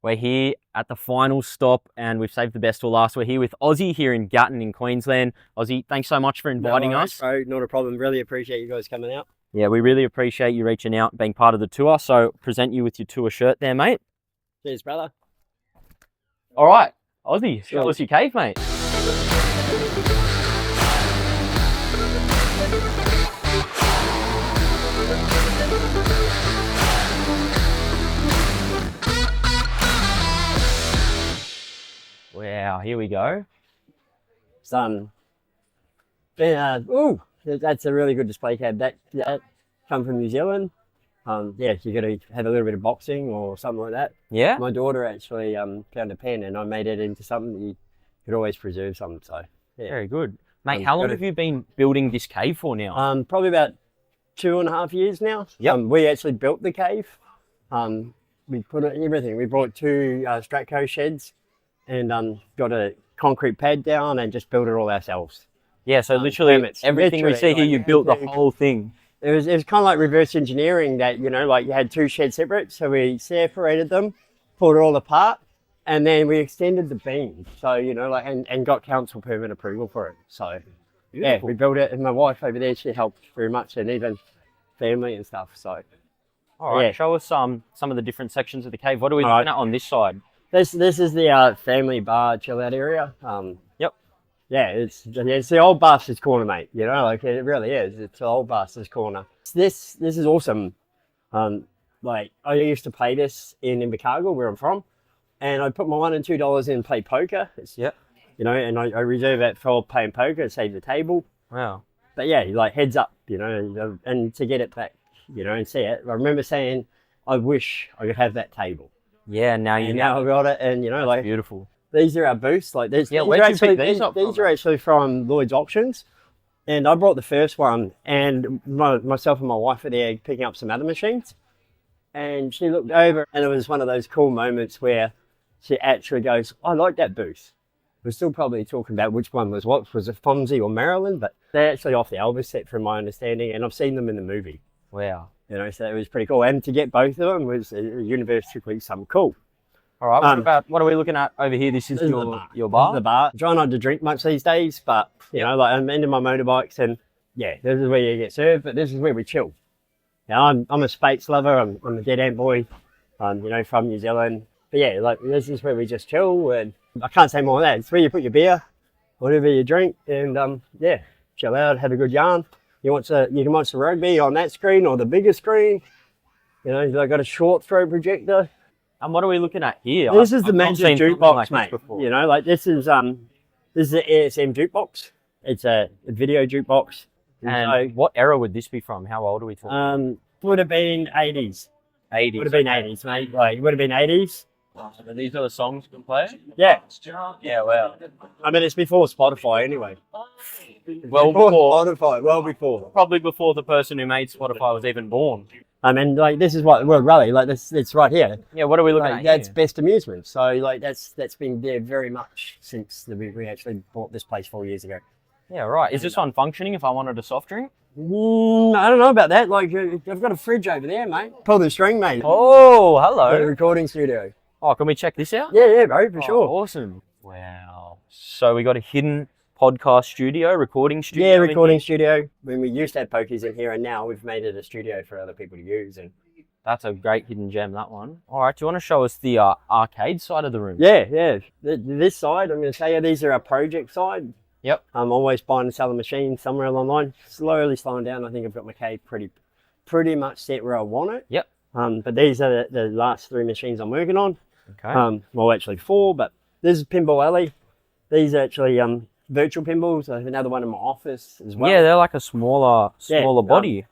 We're here at the final stop and we've saved the best till last. We're here with Ozzie here in Gatton in Queensland. Ozzie, thanks so much for inviting us. Bro, not a problem. Really appreciate you guys coming out. Yeah, we really appreciate you reaching out, being part of the tour. So present you with your tour shirt there, mate. Cheers, brother. All right, Ozzie, show us your cave, mate. Wow, here we go. That's a really good display cab. That come from New Zealand. Yeah, you got to have a little bit of boxing or something like that. Yeah. My daughter actually found a pen and I made it into something that you could always preserve something. So yeah. Very good, mate. How long have you been building this cave for now? Probably about 2.5 years now. Yep. We actually built the cave. We put it everything. We brought 2 Stratco sheds and got a concrete pad down and just built it all ourselves. Yeah, so literally everything we see here, you built the whole thing. It was kind of like reverse engineering that, you know, like you had 2 sheds separate. So we separated them, pulled it all apart, and then we extended the beams. So, you know, like, and got council permit approval for it. So, beautiful. Yeah, we built it. And my wife over there, she helped very much, and even family and stuff. So, all right, yeah. Show us some of the different sections of the cave. What are we looking at on this side? This is the family bar chill out area. Yep. Yeah, it's the old Buster's corner, mate. You know, like it really is. It's the old Buster's corner. This is awesome. Like I used to play this in Invercargill, where I'm from, and I put my $1 and $2 in and play poker. You know, and I reserve it for playing poker, save the table. Wow. But yeah, like heads up, you know, and to get it back, you know, and see it. I remember saying, I wish I could have that table. Yeah, now you now I've got it, and you know, like beautiful. These are our booths. Like these are actually from Lloyd's Auctions, and I brought the first one, and myself and my wife were there picking up some other machines, and she looked over, and it was one of those cool moments where she actually goes, "I like that booth." We're still probably talking about which one was what. Was it Fonzie or Maryland? But they're actually off the Elvis set, from my understanding, and I've seen them in the movie. Wow. You know, so it was pretty cool. And to get both of them was universally something cool. All right, what are we looking at over here? This is your bar? This is the bar. I try not to drink much these days, but, you know, like I'm into my motorbikes and, yeah, this is where you get served, but this is where we chill. Now, I'm a Spates lover. I'm a dead ant boy, you know, from New Zealand. But, yeah, like, this is where we just chill, and I can't say more than that. It's where you put your beer, whatever you drink, and, yeah, chill out, have a good yarn. You can watch the rugby on that screen or the bigger screen. You know, you've got a short throw projector. And what are we looking at here? This is the Magic Jukebox, mate. You know, like this is the ASM jukebox. It's a video jukebox. And so, what era would this be from? How old are we talking? Would have been 80s. 80s. Would have been 80s, mate. Like, it would have been 80s. So these are the songs you can play? Yeah. Yeah, well. I mean, it's before Spotify anyway. Well before Spotify, well before. Probably before the person who made Spotify was even born. I mean, like, this is what World Rally, like, it's right here. Yeah, what are we looking at That's here? Best Amusement. So, like, that's been there very much since we actually bought this place 4 years ago. Yeah, right. Is this one functioning if I wanted a soft drink? I don't know about that. Like, I've got a fridge over there, mate. Pull the string, mate. Oh, hello. The recording studio. Oh, can we check this out? Yeah, bro, for sure. Awesome. Wow. So we got a hidden podcast studio, recording studio. Yeah, recording studio. When we used to have pokies in here, and now we've made it a studio for other people to use. And that's a great hidden gem, that one. All right, do you want to show us the arcade side of the room? Yeah. This side, I'm going to tell you, these are our project side. Yep. I'm always buying and selling machines somewhere along the line. Slowly slowing down. I think I've got my cave pretty much set where I want it. Yep. But these are the last 3 machines I'm working on. Okay. Well, actually 4, but this is Pinball Alley. These are actually virtual pinballs. I have another one in my office as well. Yeah, they're like a smaller body.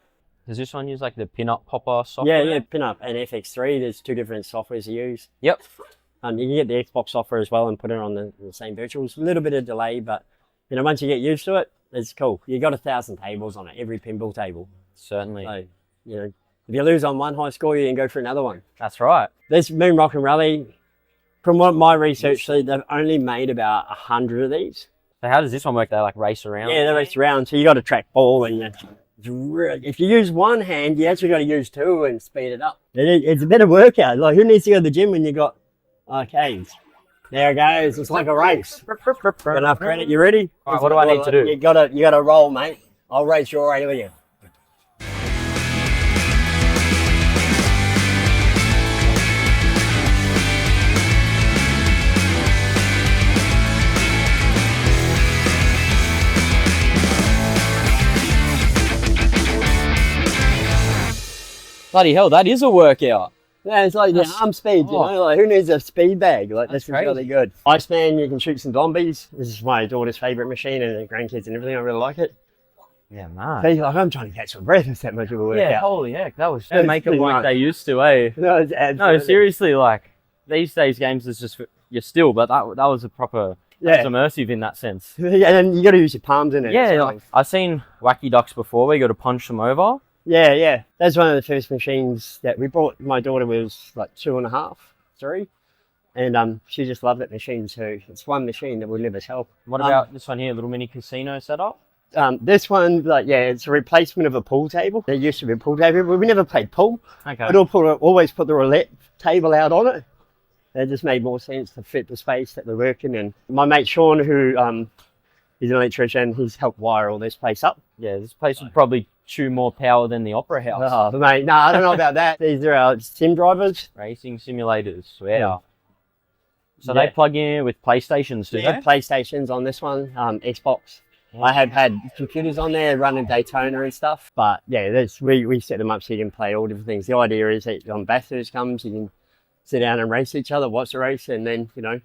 Does this one use like the pin-up popper software? Yeah, pin-up and FX3. There's 2 different softwares to use. Yep. You can get the Xbox software as well and put it on the same virtuals. A little bit of delay, but you know, once you get used to it, it's cool. You got 1,000 tables on it, every pinball table. Certainly. So, you know, if you lose on one high score, you can go for another one. That's right. This Moon Rock and Rally, from what my research said, they've only made about 100 of these. So how does this one work? They like race around? Yeah, they race around. So you got a track ball, and if you use one hand, you actually got to use 2 and speed it up. It's a better workout. Like, who needs to go to the gym when you got Okay, there it goes. It's like a race. Got enough credit. You ready? All right, what do I need to do? You gotta roll, mate. I'll race your alien. Bloody hell, that is a workout. Yeah, it's like the arm speed, you know, like who needs a speed bag? Like this is crazy. really good. Iceman, you can shoot some zombies. This is my daughter's favourite machine and the grandkids and everything. I really like it. Yeah, man. Hey, like, I'm trying to catch my breath. It's that much of a workout. Yeah, holy heck, that was It's make them pretty like much. they used to, eh? No, it's No, absolutely. seriously, like these days games is just you're still, but that was a proper, Yeah. that was immersive in that sense. Yeah, and you got to use your palms in it. Yeah, so- like I've seen wacky ducks before where you got to punch them over. yeah. That's one of the first machines that we bought. My daughter was like 2.5, 3. And she just loved that machine too. It's one machine that will never sell. What about this one here, little mini casino setup? This one, like, yeah, it's a replacement of a pool table. There used to be a pool table, but we never played pool. Okay. I'd always put the roulette table out on it. It just made more sense to fit the space that we're working in. My mate Sean, who he's an electrician, he's helped wire all this place up. Yeah, this place would probably chew more power than the Opera House. Oh, mate, no, I don't know about that. These are our sim drivers. Racing simulators. Wow. So Yeah. they plug in with PlayStations, do Yeah, they? PlayStations on this one, Xbox. I have had computers on there running Daytona and stuff, but yeah, we set them up so you can play all different things. The idea is that when Bathurst comes, you can sit down and race each other, watch the race, and then, you know,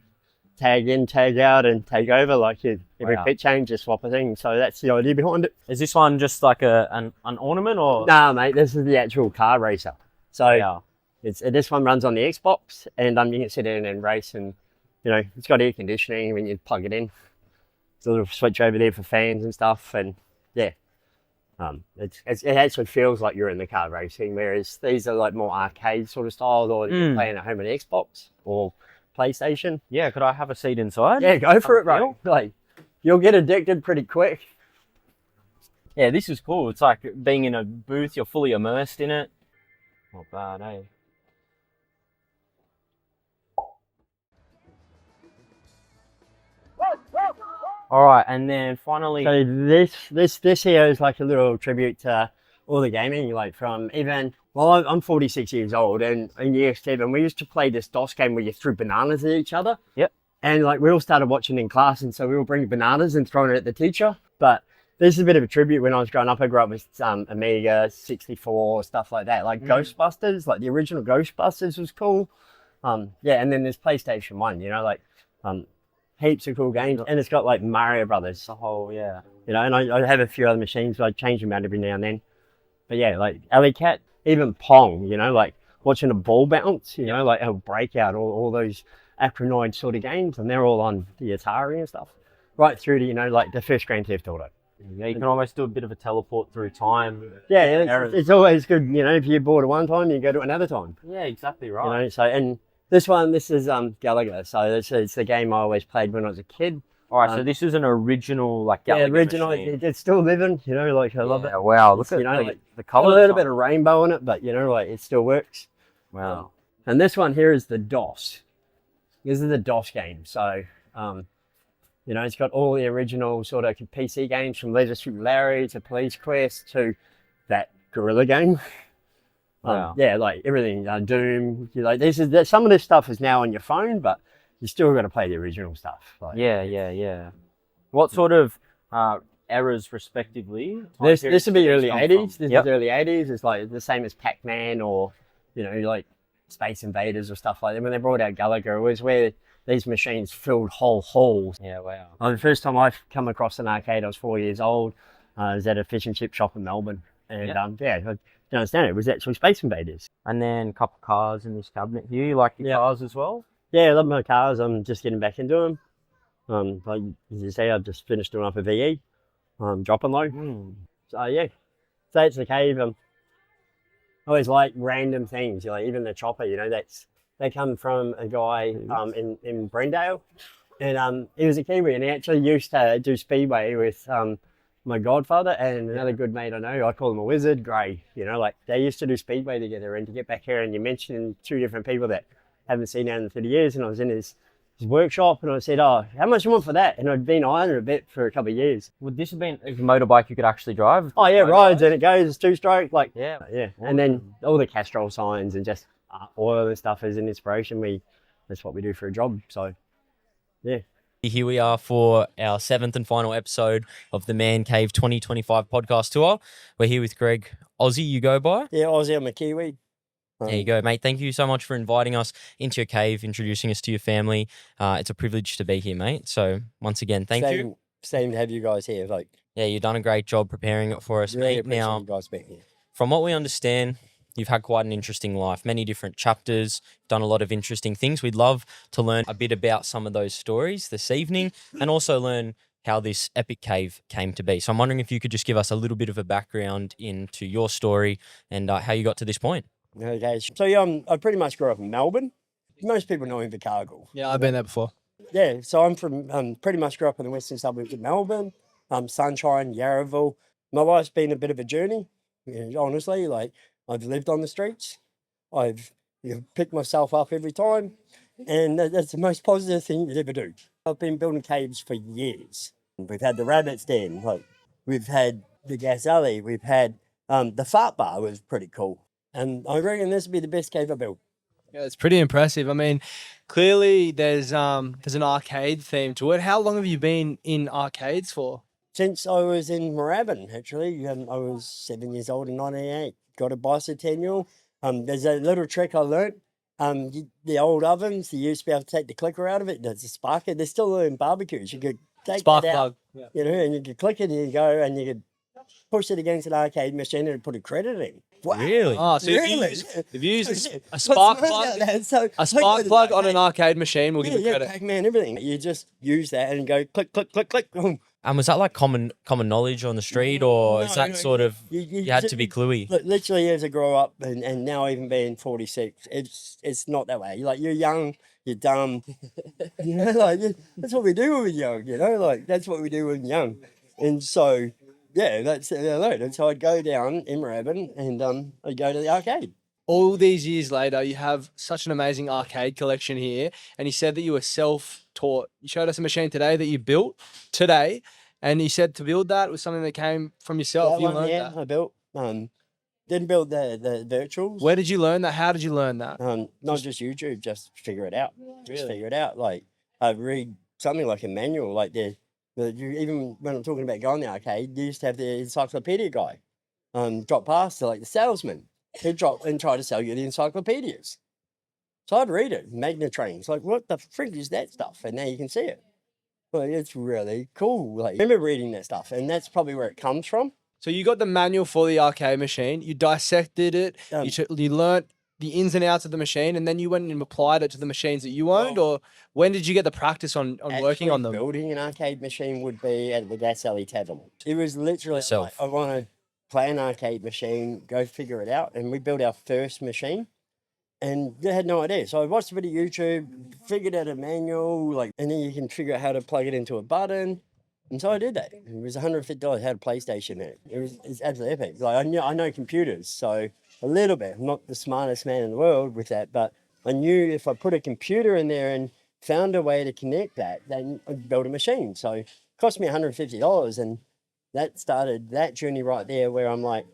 tag in, tag out, and take over. Like every Wow. pit change, just swap a thing. So that's the idea behind it. Is this one just like an ornament or? Nah, mate, this is the actual car racer. So Yeah. this one runs on the Xbox, and you can sit in and race, and you know it's got air conditioning when you plug it in. There's a little switch over there for fans and stuff, and yeah, it actually feels like you're in the car racing. Whereas these are like more arcade sort of styles, or you're playing at home on Xbox or PlayStation. Yeah, could I have a seat inside? Yeah, go for it, Feel? bro. Like you'll get addicted pretty quick. Yeah, this is cool. It's like being in a booth, you're fully immersed in it. Not bad, eh? All right, and then finally, So this here is like a little tribute to all the gaming, like from even, well, I'm 46 years old, and in year 7, we used to play this DOS game where you threw bananas at each other. Yep. And like we all started watching in class, and so we all bring bananas and throwing it at the teacher. But this is a bit of a tribute. When I was growing up, I grew up with Amiga, 64, stuff like that. Like Ghostbusters, like the original Ghostbusters was cool. Yeah, and then there's PlayStation 1, you know, like heaps of cool games, and it's got like Mario Brothers. the whole, yeah. You know, and I have a few other machines, but I change them out every now and then. But yeah, like Alley Cat, even Pong, you know, like watching a ball bounce, you know, like a Breakout, all those Acronoid sort of games, and they're all on the Atari and stuff. Right through to, you know, like the first Grand Theft Auto. Yeah, you can almost do a bit of a teleport through time. Yeah, it's always good, you know, if you're bored at one time, you go to another time. Yeah, exactly right. You know, so, and this is Gallagher, so it's the game I always played when I was a kid. All right, so this is an original, like, Yeah, Gallagher original, machine. it's still living, you know, like I love it. Yeah, wow, look It's, at you know, the like, the Got colours. a little bit of rainbow in it, but you know, like it still works. Wow. And this one here is the DOS. This is the DOS game. So, you know, it's got all the original sort of PC games from Leisure Suit Larry to Police Quest to that Gorilla game. Wow. Yeah, like everything. Doom. You like some of this stuff is now on your phone, but you still got to play the original stuff. Like, Yeah. What sort of eras, respectively? This would be early come 80s. from? This Yep. is early 80s. It's like the same as Pac-Man or, you know, like Space Invaders or stuff like that. When they brought out Gallagher, it was where these machines filled whole halls. Yeah, wow. The first time I've come across an arcade, I was 4 years old. I was at a fish and chip shop in Melbourne. And Yep. I didn't understand it. It was actually Space Invaders. And then a couple of cars in this cabinet here. You like your Yep. cars as well? Yeah, I love my cars. I'm just getting back into them. Like as you say, I've just finished doing up a VE. Dropping low. So yeah, so it's the cave. I always like random things. You know, like even the chopper. You know, they come from a guy in Brendale, and he was a Kiwi, and he actually used to do speedway with my godfather and another good mate I know. I call him a wizard, Gray. You know, like they used to do speedway together. And to get back here, and you mentioned 2 different people that haven't seen out in 30 years. And I was in his workshop and I said, "Oh, how much you want for that?" And I'd been ironing a bit for a couple of years. Would this have been a motorbike you could actually drive? Oh yeah, rides and it goes 2-stroke, like Yeah. yeah. And then all the Castrol signs and just oil and stuff as an inspiration. That's what we do for a job. So yeah. Here we are for our 7th and final episode of the Man Cave 2025 podcast tour. We're here with Greg. Ozzie, you go by? Yeah, Ozzie, I'm a Kiwi. There you go, mate. Thank you so much for inviting us into your cave, introducing us to your family. It's a privilege to be here, mate. So once again, thank you. Same to have you guys here. Like, yeah, you've done a great job preparing it for us, really mate. appreciate Now, you guys being here. from what we understand, you've had quite an interesting life, many different chapters, done a lot of interesting things. We'd love to learn a bit about some of those stories this evening and also learn how this epic cave came to be. So I'm wondering if you could just give us a little bit of a background into your story and how you got to this point. Okay, so I pretty much grew up in Melbourne. Most people know Invercargill. Yeah, I've been there before. Yeah, so I'm from pretty much grew up in the western suburbs of Melbourne, Sunshine, Yarraville. My life's been a bit of a journey, honestly. Like, I've lived on the streets. I've picked myself up every time, and that's the most positive thing you'd ever do. I've been building caves for years. We've had the rabbit's den, like we've had the gas alley, we've had the fart bar was pretty cool. And I reckon this would be the best cave I built. Yeah, it's pretty impressive. I mean, clearly there's an arcade theme to it. How long have you been in arcades for? Since I was in Moorabbin, actually. I was 7 years old in 1988. Got a bicentennial. There's a little trick I learnt. The old ovens, you used to be able to take the clicker out of it. There's a sparker. They're still in barbecues. You could take Spark that out, plug. and you could click it and you go and you could push it against an arcade machine and put a credit in. Wow. Really? Oh, so Really? if you use a What's spark nice plug, about that? So, a spark plug on an arcade machine will give you credit. Pac-Man, everything. You just use that and go click, click, click, click. Boom. And was that like common knowledge on the street, or is that No, sort of you had to be cluey? Literally, as I grow up and now even being 46, it's not that way. Like, you're young, you're dumb. That's what we do when we're young. That's what we do when we're young. And so, yeah, that's how I'd go down in Moorabbin and I'd go to the arcade. All these years later, you have such an amazing arcade collection here, and you said that you were self-taught. You showed us a machine today that you built today, and you said to build that was something that came from yourself. You learned that. I built. Didn't build the virtuals. Where did you learn that? How did you learn that? Not just YouTube, just figure it out. Just Really? figure it out. Like, I read something like a manual, like even when I'm talking about going to the arcade, you used to have the encyclopedia guy drop past to, like, the salesman. He'd drop and try to sell you the encyclopedias. So I'd read it, Magnatrains. Like, what the frick is that stuff? And now you can see it. Well, it's really cool. Like, I remember reading that stuff, and that's probably where it comes from. So you got the manual for the arcade machine, you dissected it, you learnt the ins and outs of the machine, and then you went and applied it to the machines that you owned, or when did you get the practice on working on them? Building an arcade machine would be at the Gas Alley Tavern. It was literally Yourself. like, I want to play an arcade machine, go figure it out. And we built our first machine and they had no idea. So I watched a bit of YouTube, figured out a manual, and then you can figure out how to plug it into a button. And so I did that. It was $150, had a PlayStation in it. It's absolutely epic. Like, I know computers, so a little bit. I'm not the smartest man in the world with that, but I knew if I put a computer in there and found a way to connect that, then I'd build a machine. So it cost me $150, and that started that journey right there where I'm like,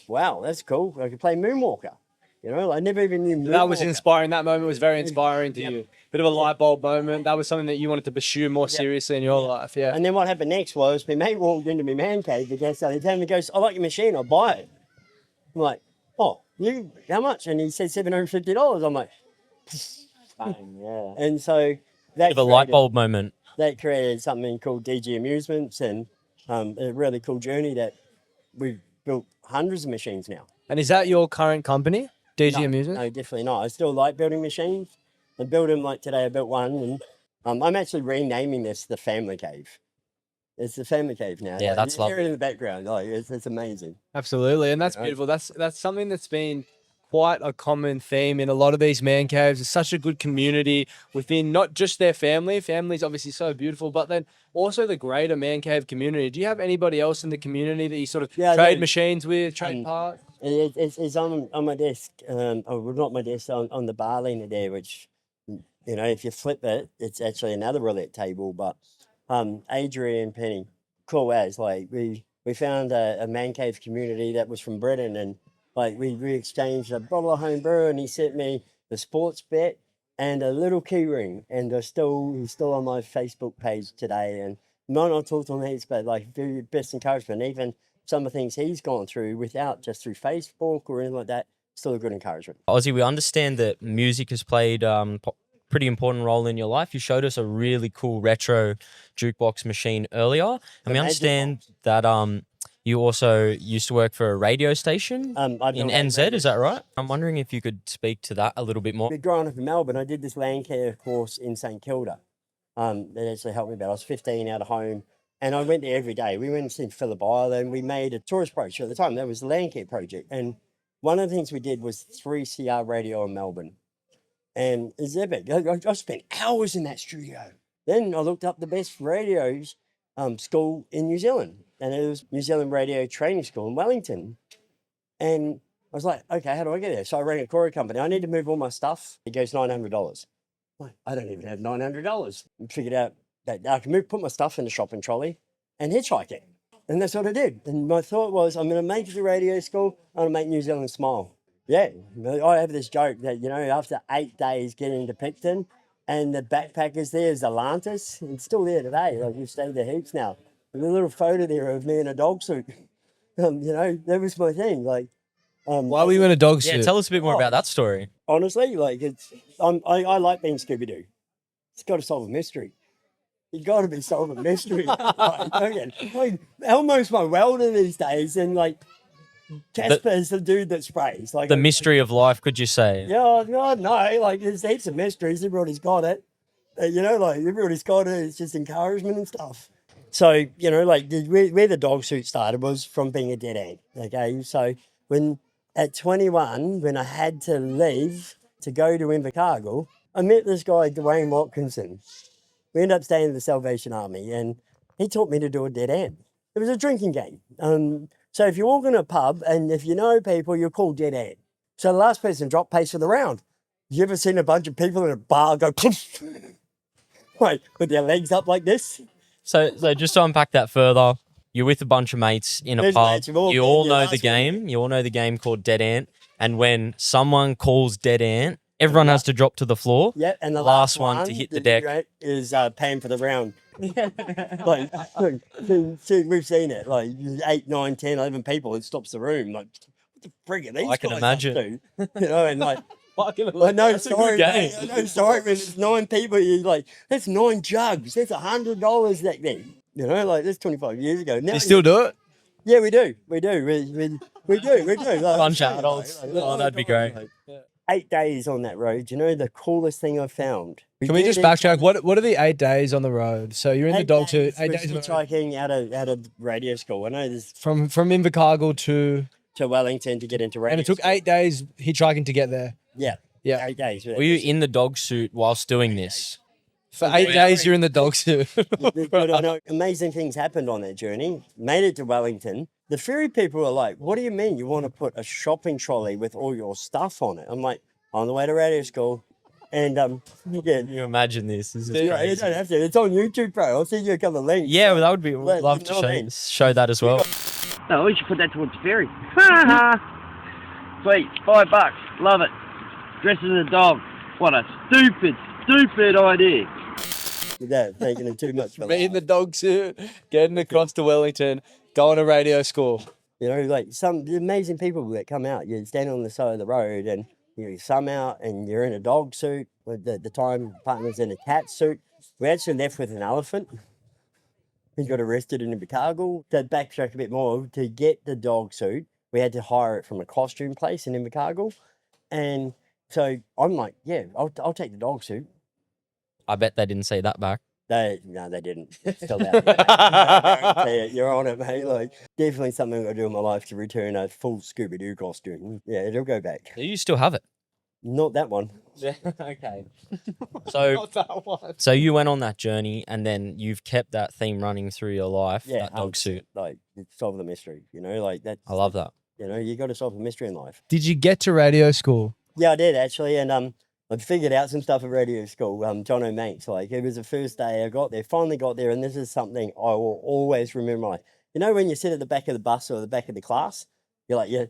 wow, that's cool. I could play Moonwalker. I never even knew Moonwalker. That was inspiring. That moment was very inspiring to you. Bit of a light bulb moment. That was something that you wanted to pursue more seriously in your life. Yeah. And then what happened next was my mate walked into my man cave, the gas alley, and he goes, I like your machine, I'll buy it. I'm like, oh, how much? And he said $750. I'm like, yeah. And so that Bit of a light bulb moment. That created something called DG Amusements, and a really cool journey that we've built hundreds of machines now. And is that your current company, DG Amusement? No, definitely not. I still like building machines. I build them, like today I built one, and I'm actually renaming this the Family Cave. It's the Family Cave now. Yeah, that's you hear lovely. it in the background. It's amazing. Absolutely, and that's beautiful. That's something that's been quite a common theme in a lot of these man caves. It's such a good community within not just their family. Family's obviously so beautiful, but then also the greater man cave community. Do you have anybody else in the community that you sort of trade machines with, trade parts? It's on my desk. Not my desk, on the bar liner there, which You know, if you flip it, it's actually another roulette table. But Adrian Penny, cool as, like, we found a man cave community that was from Britain, and like we exchanged a bottle of home brew, and he sent me the sports bet and a little key ring, and he's still on my Facebook page today, and might not talk to him heaps, but like very best encouragement. Even some of the things he's gone through without just through Facebook or anything like that, still a good encouragement. Ozzie, we understand that music has played pretty important role in your life. You showed us a really cool retro jukebox machine earlier, and we understand that you also used to work for a radio station I in built a NZ. radio Is that right? I'm wondering if you could speak to that a little bit more. Growing up in Melbourne, I did this land care course in St Kilda. That actually helped me about. I was 15 out of home, and I went there every day. We went to Phillip Island. We made a tourist brochure at the time. That was the land care project, and one of the things we did was 3CR radio in Melbourne, and it's epic. I spent hours in that studio. Then I looked up the best radios school in New Zealand, and it was New Zealand Radio Training School in Wellington, and I was like, okay, how do I get there? So I rang a courier company. I need to move all my stuff. It goes $900. Like, I don't even have $900. And figured out that I can put my stuff in the shopping trolley and hitchhike it. And that's what I did. And my thought was, I'm going to make it to radio school. I'm going to make New Zealand smile. Yeah, I have this joke that, you know, after 8 days getting to Picton and the backpackers there is Atlantis, it's still there today. Like, we've stayed there heaps now. There's a little photo there of me in a dog suit. You know, that was my thing. Like, why were you in a dog suit? Yeah, tell us a bit more about that story. Honestly, like, I like being Scooby-Doo. It's got to solve a mystery. You got to be solving a mystery. Like, Elmo's my welder these days, and like Casper's the dude that sprays. Like the mystery of life, could you say? Yeah, no, like there's heaps of mysteries. Everybody's got it. You know, like everybody's got it. It's just encouragement and stuff. So, you know, like where the dog suit started was from being a dead end. Okay, so at 21, when I had to leave to go to Invercargill, I met this guy, Dwayne Watkinson. We ended up staying in the Salvation Army, and he taught me to do a dead end. It was a drinking game. So if you walk in a pub and if you know people, you're called dead end. So the last person dropped pays for the round. You ever seen a bunch of people in a bar go, like, with their legs up like this? So just to unpack that further, you're with a bunch of mates in a pub. You all know the game. You all know the game called Dead Ant. And when someone calls Dead Ant, everyone has to drop to the floor. Yep, and the last one to hit the deck is paying for the round. Like, see, we've seen it. Like 8, 9, 10, 11 people. It stops the room. Like, what the frig are these guys I can imagine. up to? You know, and like. I know, sorry, mate. I know, sorry, when there's 9 people, you're like, that's 9 jugs. That's $100 that thing. You know, like, that's 25 years ago. Now You still do it? Yeah, we do. We do. We do. Like, Bunch of adults. Oh, that'd be great. Like, 8 days on that road. You know, the coolest thing I've found. Can we just backtrack? What are the 8 days on the road? So you're in the dog suit. 8 days hitchhiking out of radio school. I know there's from Invercargill to Wellington to get into radio. And it took 8 days hitchhiking to get there. Yeah. Yeah. 8 days. Were you in the dog suit whilst doing this? For 8 days, you're in the dog suit. But I know amazing things happened on that journey. Made it to Wellington. The ferry people are like, what do you mean you want to put a shopping trolley with all your stuff on it? I'm like, on the way to radio school. And yeah. You imagine this. This is You crazy. don't have to. It's on YouTube, bro. I'll send you a couple of links. Yeah, well, that would be. We'd Well, love you to know what I mean? show that as well. No, we should put that towards the ferry. Sweet, $5. Love it. Dressed as a dog. What a stupid idea. Without taking it too much. Me in the dog suit, getting across to Wellington, going to radio school. You know, like some amazing people that come out. You're standing on the side of the road and you some out and you're in a dog suit. With the time partner's in a cat suit. We actually left with an elephant. He got arrested in Invercargill. To backtrack a bit more, to get the dog suit, we had to hire it from a costume place in Invercargill. And so I'm like, yeah, I'll take the dog suit. I bet they didn't say that back. No, they didn't. Still out there. You're on it, mate. Like, definitely something I'm going to do in my life to return a full Scooby-Doo costume. Yeah, it'll go back. Do you still have it? Not that one. Yeah. Okay. So you went on that journey, and then you've kept that theme running through your life. Yeah, that dog suit. Like, solve the mystery. You know, like that. I love that. You know, you got to solve a mystery in life. Did you get to radio school? Yeah, I did actually, and I figured out some stuff at radio school. John O'Manx, like it was the first day I got there, finally got there, and this is something I will always remember. Like, you know, when you sit at the back of the bus or the back of the class, you're like, you're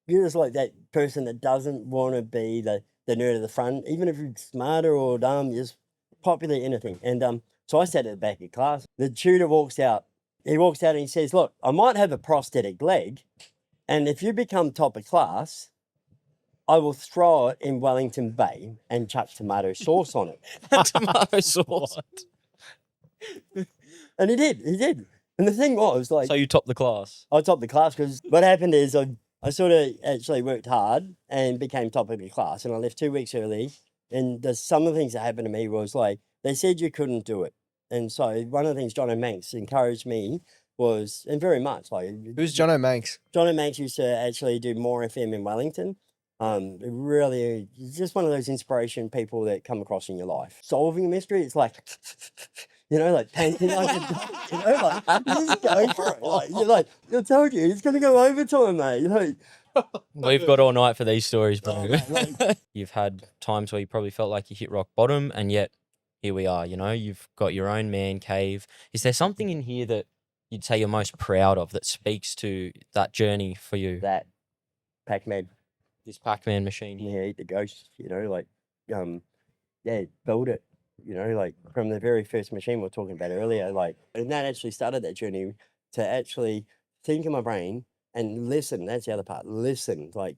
just like that person that doesn't want to be the nerd at the front, even if you're smarter or dumb, you're just popular anything. And so I sat at the back of class. The tutor walks out. He walks out and he says, "Look, I might have a prosthetic leg, and if you become top of class, I will throw it in Wellington Bay and chuck tomato sauce on it." Tomato sauce. And he did. And the thing was, like, So you topped the class. I topped the class because what happened is I sort of actually worked hard and became top of the class, and I left 2 weeks early. And some of the things that happened to me was like, they said you couldn't do it. And so one of the things John O'Manx encouraged me was, and very much like, Who's John O'Manx? John O'Manx used to actually do More FM in Wellington. Really, just one of those inspiration people that come across in your life. Solving a mystery, it's like, you know, like painting like a, you know, like just go for it. Like, you're like, I told you, it's gonna go overtime, mate. You know, We've got all night for these stories, bro. like, You've had times where you probably felt like you hit rock bottom, and yet here we are. You know, you've got your own man cave. Is there something in here that you'd say you're most proud of that speaks to that journey for you? that Pac-Man, This Pac-Man machine here. yeah, eat the ghost. You know, like, yeah, build it. You know, like from the very first machine we were talking about earlier, like, and that actually started that journey to actually think in my brain and listen. That's the other part. Listen. Like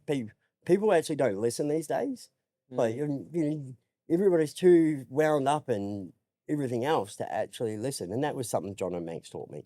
people actually don't listen these days. Like, you know, everybody's too wound up and everything else to actually listen. And that was something John O'Manx taught me.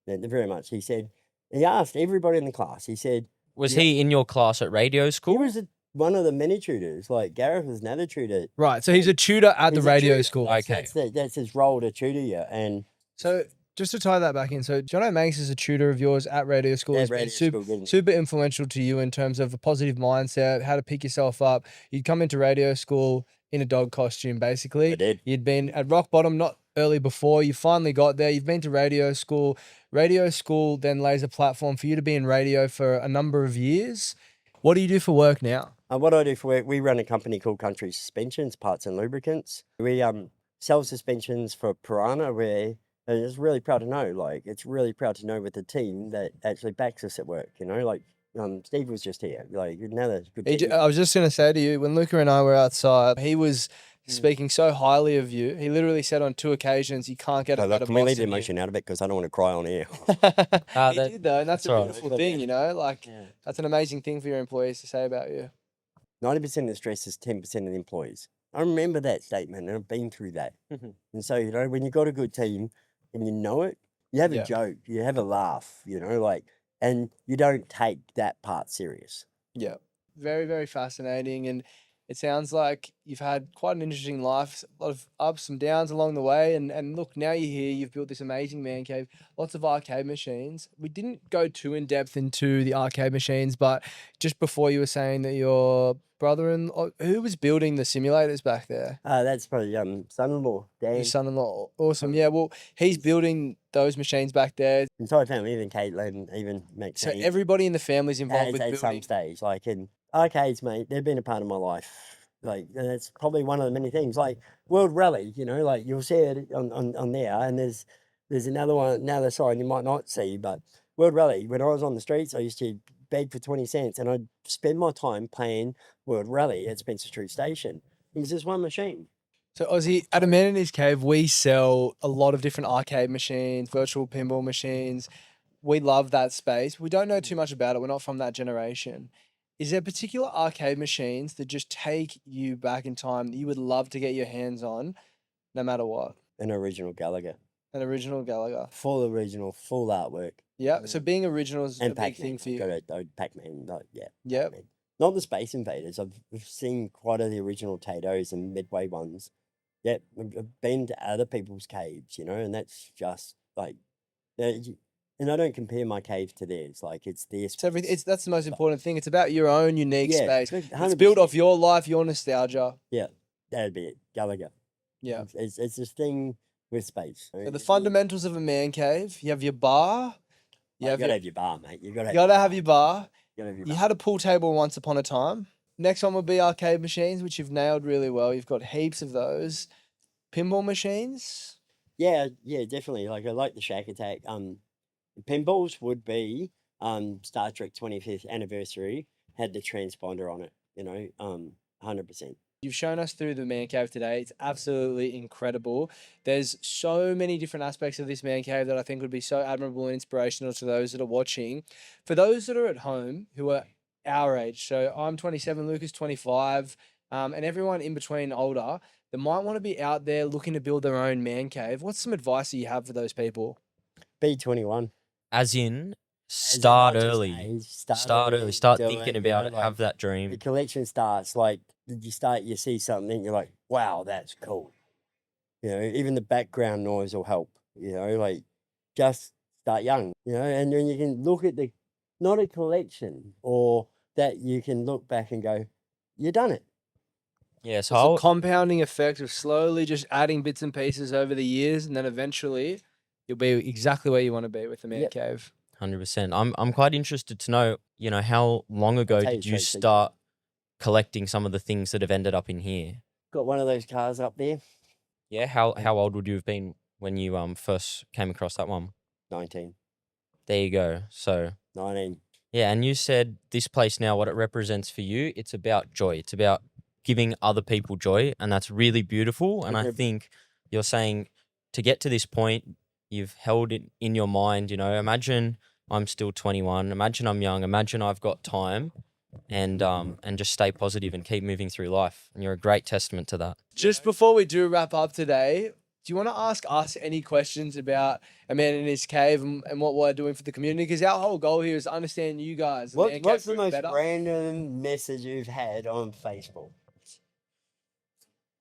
And very much. He said, he asked everybody in the class. He said, Was he in your class at radio he school? was one of the many tutors. Like Gareth was another tutor. Right. So he's a tutor at the He's a radio tutor. school. Okay. That's his role to tutor you. And So just to tie that back in, so John O'Manx is a tutor of yours at radio school. At He's been radio super, school, good. super influential to you in terms of a positive mindset, how to pick yourself up. You'd come into radio school in a dog costume, basically. I did. You'd been at rock bottom not early before. You finally got there. You've been to radio school. Radio school then lays a platform for you to be in radio for a number of years. What do you do for work now? What I do for work, we run a company called Country Suspensions, Parts and Lubricants. We sell suspensions for Piranha, where, and it's really proud to know, like, it's really proud to know with the team that actually backs us at work, you know, like, Steve was just here, like, another good team. I was just going to say to you, when Luca and I were outside, he was speaking so highly of you. He literally said on 2 occasions, you can't get a better Can we boss leave the than you. emotion out of it, because I don't want to cry on air. He did though, and that's a all right. beautiful thing, you know. Like Yeah. that's an amazing thing for your employees to say about you. 90% of the stress is 10% of the employees. I remember that statement, and I've been through that. And so, you know, when you've got a good team and you know it, you have Yeah. a joke, you have a laugh, you know, like, and you don't take that part serious. Yeah, very, very fascinating, and it sounds like you've had quite an interesting life, a lot of ups and downs along the way. And look, now you're here, you've built this amazing man cave, lots of arcade machines. We didn't go too in depth into the arcade machines, but just before you were saying that your brother-in-law, who was building the simulators back there? That's probably son-in-law, Dan. Your son-in-law. Awesome. Yeah, well, he's building those machines back there. Entire family, even Caitlin, even Maxine. So everybody in the family's involved with at some building. stage, like in arcades, mate, they've been a part of my life. Like, and that's probably one of the many things. Like World Rally, you know, like you'll see it on there, and there's another one, another side you might not see, but World Rally. When I was on the streets, I used to beg for 20 cents, and I'd spend my time playing World Rally at Spencer Street Station. It was just one machine. So Ozzie, at A Man in His Cave, we sell a lot of different arcade machines, virtual pinball machines. We love that space. We don't know too much about it. We're not from that generation. Is there particular arcade machines that just take you back in time that you would love to get your hands on, no matter what? An original Gallagher. An original Gallagher. Full original, full artwork. Yeah. So being original is a And big Pac-Man. thing for you. Pac-Man, yeah. Yep. Pac-Man. Not the Space Invaders. I've seen quite of the original Tato's and Midway ones. Yeah, I've been to other people's caves, you know, and that's just like, and I don't compare my cave to theirs. Like, it's their It's everything. That's the most important thing. It's about your own unique Yeah, space. good, It's built 100%. off your life, your nostalgia. That'd be it. Gallagher. Yeah. It's this thing with space. So the fundamentals of a man cave. You have your bar. You gotta have your bar, mate. You gotta You gotta have your bar. You gotta have your You bar. had a pool table once upon a time. next one would be arcade machines, which you've nailed really well. You've got heaps of those. Pinball machines. Yeah, definitely. Like I like the Shack Attack. Pinballs would be Star Trek 25th anniversary had the transponder on it. 100%. You've shown us through the man cave today. It's absolutely incredible. There's so many different aspects of this man cave that I think would be so admirable and inspirational to those that are watching. For those that are at home who are our age, so I'm 27, Lucas 25, and everyone in between older, that might want to be out there looking to build their own man cave. What's some advice that you have for those people? Be 21. As in, As in, start not just early. age, Start early. Start do thinking it, about it. like, Have that the dream. collection starts like you see something, you're like, wow, that's cool. Even the background noise will help. Like just start young. And then you can look at not a collection, or that you can look back and go, you done it. Yeah, It's so a I'll, compounding effect of slowly just adding bits and pieces over the years, and then eventually you'll be exactly where you want to be with the man Yep. cave. 100%. I'm quite interested to know, how long ago tell you did you Tracy. start collecting some of the things that have ended up in here? Got one of those cars up there, Yeah, how old would you have been when you first came across that one? 19. There you go. So 19. yeah, and you said this place now, what it represents for you, it's about joy. It's about giving other people joy, and that's really beautiful. And I Okay. think you're saying to get to this point, you've held it in your mind. Imagine I'm still 21. Imagine I'm young. Imagine I've got time, and just stay positive and keep moving through life. And you're a great testament to that. Just before we do wrap up today, do you want to ask us any questions about a man in his cave and what we're doing for the community? Because our whole goal here is to understand you guys. Man Cave What's the group most better. random message you've had on Facebook?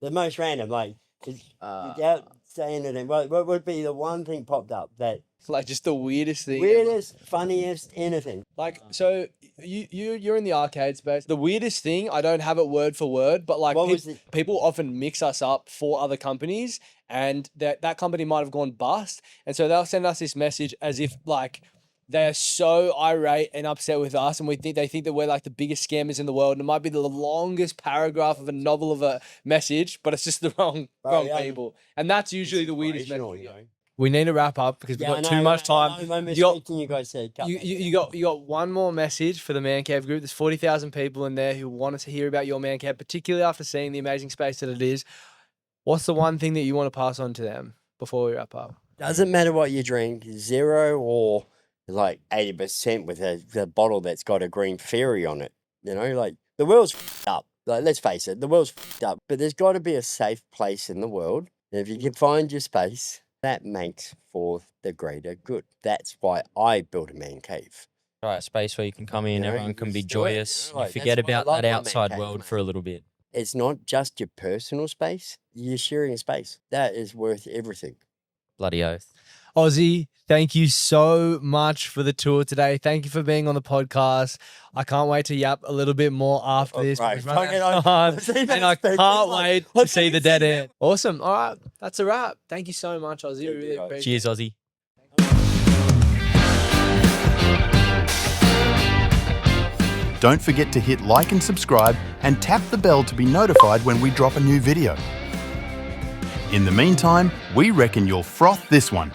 The most random, like, without saying it, what would be the one thing popped up that Like just the weirdest thing. ever. weirdest, funniest, anything? Like, so you're in the arcade space. The weirdest thing, I don't have it word for word, but like What was it? people often mix us up for other companies, and that company might have gone bust. And so they'll send us this message as if like they're so irate and upset with us, and they think that we're like the biggest scammers in the world. And it might be the longest paragraph of a novel of a message, but it's just the wrong yeah. people. And that's usually the weirdest message. Inspirational, We need to wrap up because we've Yeah, got I too know, much time. I'm You got- expecting you guys to cut that You down. got one more message for the Man Cave group. There's 40,000 people in there who wanted to hear about your Man Cave, particularly after seeing the amazing space that it is. What's the one thing that you want to pass on to them before we wrap up? Doesn't matter what you drink, 0 or like 80% with a bottle that's got a green fairy on it. Like the world's f***ed up. Like, let's face it, the world's f***ed up. But there's got to be a safe place in the world. And if you can find your space, that makes for the greater good. That's why I built a man cave. Right, a space where you can come in, You know, everyone can you be just do it, joyous. you know, like, You forget that's why I about love that my man outside cave, world mate. for a little bit. It's not just your personal space, you're sharing a space. That is worth everything. Bloody oath. Ozzie, thank you so much for the tour today. Thank you for being on the podcast. I can't wait to yap a little bit more after this. Right. We've run Okay, out of I've time, seen and that I speech. can't It's like, wait I've to see the never dead seen end. Awesome. All right. That's a wrap. Thank you so much, Ozzie. Thank you, Really guys. appreciate Cheers, it. Ozzie. Don't forget to hit like and subscribe and tap the bell to be notified when we drop a new video. In the meantime, we reckon you'll froth this one.